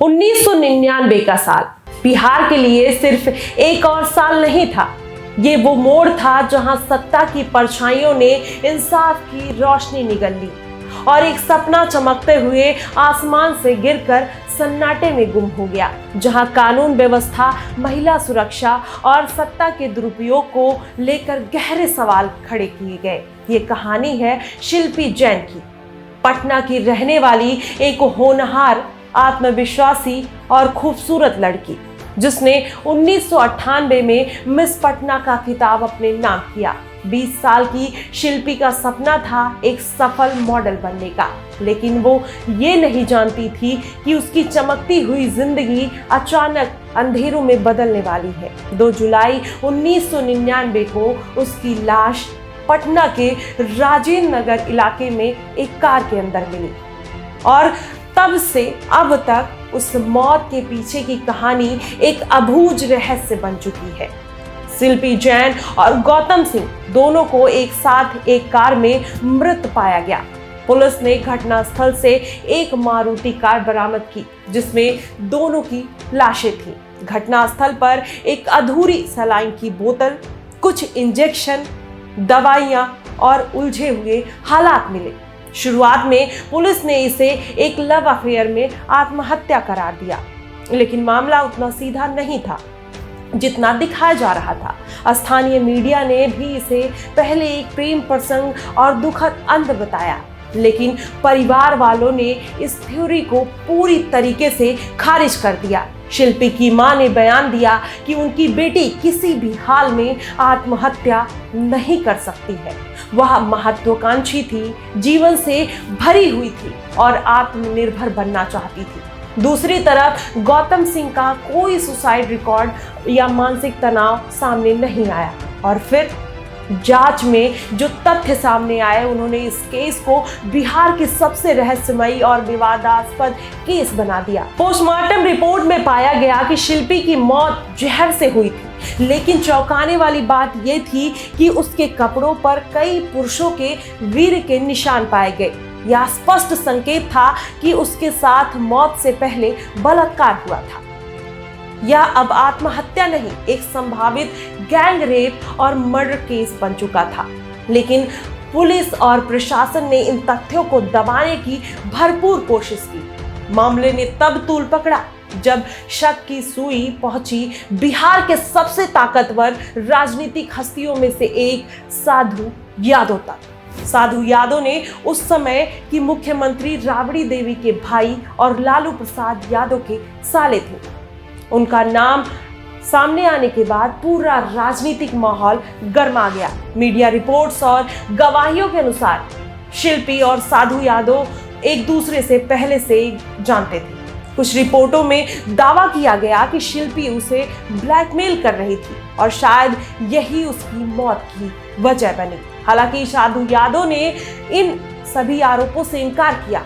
1999 का साल बिहार के लिए सिर्फ एक और साल नहीं था। ये वो मोड़ था जहां सत्ता की परछाइयों ने इंसाफ की रोशनी निगल ली और एक सपना चमकते हुए आसमान से गिरकर सन्नाटे में गुम हो गया, जहां कानून व्यवस्था, महिला सुरक्षा और सत्ता के दुरुपयोग को लेकर गहरे सवाल खड़े किए गए। ये कहानी है शिल्पी जैन की, पटना की रहने वाली एक होनहार, आत्मविश्वासी और खूबसूरत लड़की, जिसने 1998 में मिस पटना का खिताब अपने नाम किया। 20 साल की शिल्पी का सपना था एक सफल मॉडल बनने का, लेकिन वो ये नहीं जानती थी कि उसकी चमकती हुई जिंदगी अचानक अंधेरों में बदलने वाली है। 2 जुलाई 1999 को उसकी लाश पटना के राजेंद्र नगर इलाके में एक कार के अंदर मिली और तब से अब तक उस मौत के पीछे की कहानी एक अबूझ रहस्य बन चुकी है। शिल्पी जैन और गौतम सिंह दोनों को एक साथ एक कार में मृत पाया गया। पुलिस ने घटनास्थल से एक मारुति कार बरामद की, जिसमें दोनों की लाशें थीं। घटनास्थल पर एक अधूरी सलाइन की बोतल, कुछ इंजेक्शन, दवाइयां और उलझे हुए हालात मिले। शुरुआत में पुलिस ने इसे एक लव अफेयर में आत्महत्या करार दिया, लेकिन मामला उतना सीधा नहीं था जितना दिखाया जा रहा था। स्थानीय मीडिया ने भी इसे पहले एक प्रेम प्रसंग और दुखद अंत बताया, लेकिन परिवार वालों ने इस थ्योरी को पूरी तरीके से खारिज कर दिया। शिल्पी की मां ने बयान दिया कि उनकी बेटी किसी भी हाल में आत्महत्या नहीं कर सकती है। वह महत्वाकांक्षी थी, जीवन से भरी हुई थी और आत्मनिर्भर बनना चाहती थी। दूसरी तरफ गौतम सिंह का कोई सुसाइड रिकॉर्ड या मानसिक तनाव सामने नहीं आया और फिर जांच में जो तथ्य सामने आए, उन्होंने इस केस को बिहार के सबसे रहस्यमयी और विवादास्पद केस बना दिया। पोस्टमार्टम रिपोर्ट में पाया गया कि शिल्पी की मौत जहर से हुई थी, लेकिन चौंकाने वाली बात यह थी कि उसके कपड़ों पर कई पुरुषों के वीर के निशान पाए गए। यह स्पष्ट संकेत था कि उसके साथ मौत से पहले बलात्कार हुआ था। यह अब आत्महत्या नहीं, एक संभावित गैंग रेप और मर्डर केस बन चुका था। लेकिन पुलिस और प्रशासन ने इन तथ्यों को दबाने की भरपूर कोशिश की। मामले ने तब तूल पकड़ा जब शक की सुई पहुंची बिहार के सबसे ताकतवर राजनीतिक हस्तियों में से एक साधु यादव तक। साधु यादव ने उस समय की मुख्यमंत्री राबड़ी देवी के भाई और लालू प्रसाद यादव के साले थे। उनका नाम सामने आने के बाद पूरा राजनीतिक माहौल गर्मा गया। मीडिया रिपोर्ट्स और गवाहियों के अनुसार शिल्पी और साधु यादव एक दूसरे से पहले से जानते थे। कुछ रिपोर्टों में दावा किया गया कि शिल्पी उसे ब्लैकमेल कर रही थी और शायद यही उसकी मौत की वजह बनी। हालांकि साधु यादव ने इन सभी आरोपों से इनकार किया,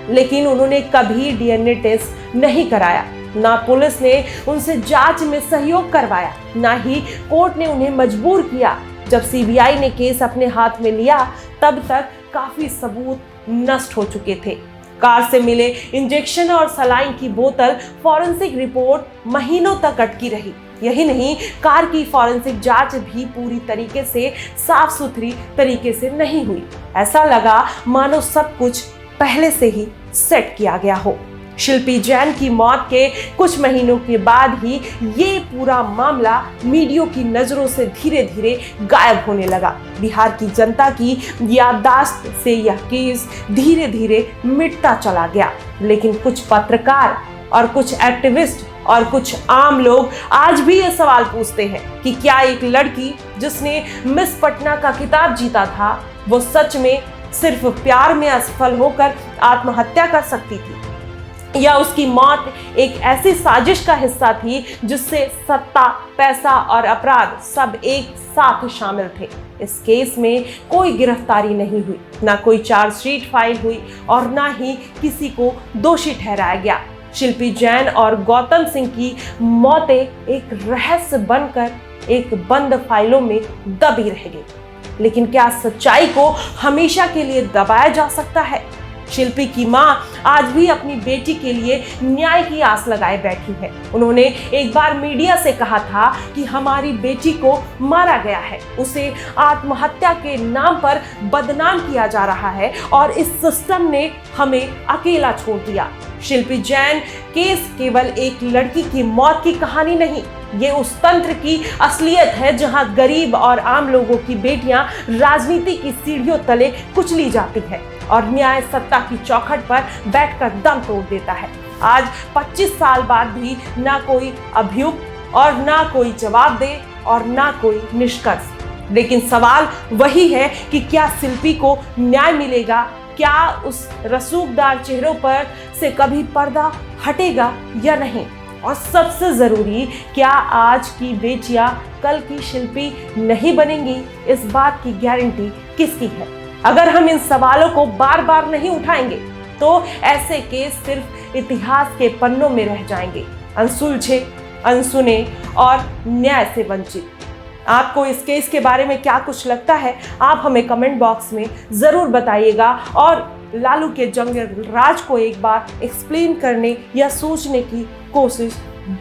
लेकिन उन्होंने कभी डीएनए टेस्ट नहीं कराया। ना पुलिस ने उनसे जांच में सहयोग करवाया, ना ही कोर्ट ने उन्हें मजबूर किया। जब सीबीआई ने केस अपने हाथ में लिया, तब तक काफी सबूत नष्ट हो चुके थे। कार से मिले इंजेक्शन और सलाइन की बोतल, फॉरेंसिक रिपोर्ट महीनों तक अटकी रही। यही नहीं, कार की फॉरेंसिक जांच भी पूरी तरीके से साफ सुथरी तरीके से नहीं हुई। ऐसा लगा मानो सब कुछ पहले से ही सेट किया गया हो। शिल्पी जैन की मौत के कुछ महीनों के बाद ही ये पूरा मामला मीडिया की नजरों से धीरे धीरे गायब होने लगा। बिहार की जनता की याददाश्त से यह केस धीरे धीरे मिटता चला गया, लेकिन कुछ पत्रकार और कुछ एक्टिविस्ट और कुछ आम लोग आज भी ये सवाल पूछते हैं कि क्या एक लड़की जिसने मिस पटना का खिताब जीता था, वो सच में सिर्फ प्यार में असफल होकर आत्महत्या कर सकती थी, या उसकी मौत एक ऐसी साजिश का हिस्सा थी जिससे सत्ता, पैसा और अपराध सब एक साथ शामिल थे। इस केस में कोई गिरफ्तारी नहीं हुई, ना कोई चार्जशीट फाइल हुई और ना ही किसी को दोषी ठहराया गया। शिल्पी जैन और गौतम सिंह की मौतें एक रहस्य बनकर एक बंद फाइलों में दबी रह गई। लेकिन क्या सच्चाई को हमेशा के लिए दबाया जा सकता है? शिल्पी की मां आज भी अपनी बेटी के लिए न्याय की आस लगाए बैठी है। उन्होंने एक बार मीडिया से कहा था कि हमारी बेटी को मारा गया है, उसे आत्महत्या के नाम पर बदनाम किया जा रहा है और इस सिस्टम ने हमें अकेला छोड़ दिया। शिल्पी जैन केस केवल एक लड़की की मौत की कहानी नहीं, ये उस तंत्र की असलियत है जहां गरीब और आम लोगों की बेटियां राजनीति की सीढ़ियों तले कुचली जाती है और न्याय सत्ता की चौखट पर बैठकर दम तोड़ देता है। आज 25 साल बाद भी ना कोई अभियुक्त और ना कोई जवाब दे और ना कोई निष्कर्ष। लेकिन सवाल वही है कि क्या शिल्पी को न्याय मिलेगा? क्या उस रसूखदार चेहरों पर से कभी पर्दा हटेगा या नहीं? और सबसे जरूरी, क्या आज की बेटियां कल की शिल्पी नहीं बनेंगी? इस बात की गारंटी किसकी है? अगर हम इन सवालों को बार बार नहीं उठाएंगे तो ऐसे केस सिर्फ इतिहास के पन्नों में रह जाएंगे, अनसुलझे, अनसुने और न्याय से वंचित। आपको इस केस के बारे में क्या कुछ लगता है? आप हमें कमेंट बॉक्स में जरूर बताइएगा और लालू के जंगल राज को एक बार एक्सप्लेन करने या सोचने की कोशिश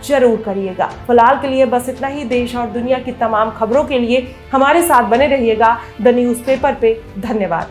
जरूर करिएगा। फिलहाल के लिए बस इतना ही। देश और दुनिया की तमाम खबरों के लिए हमारे साथ बने रहिएगा द न्यूज़पेपर पे। धन्यवाद।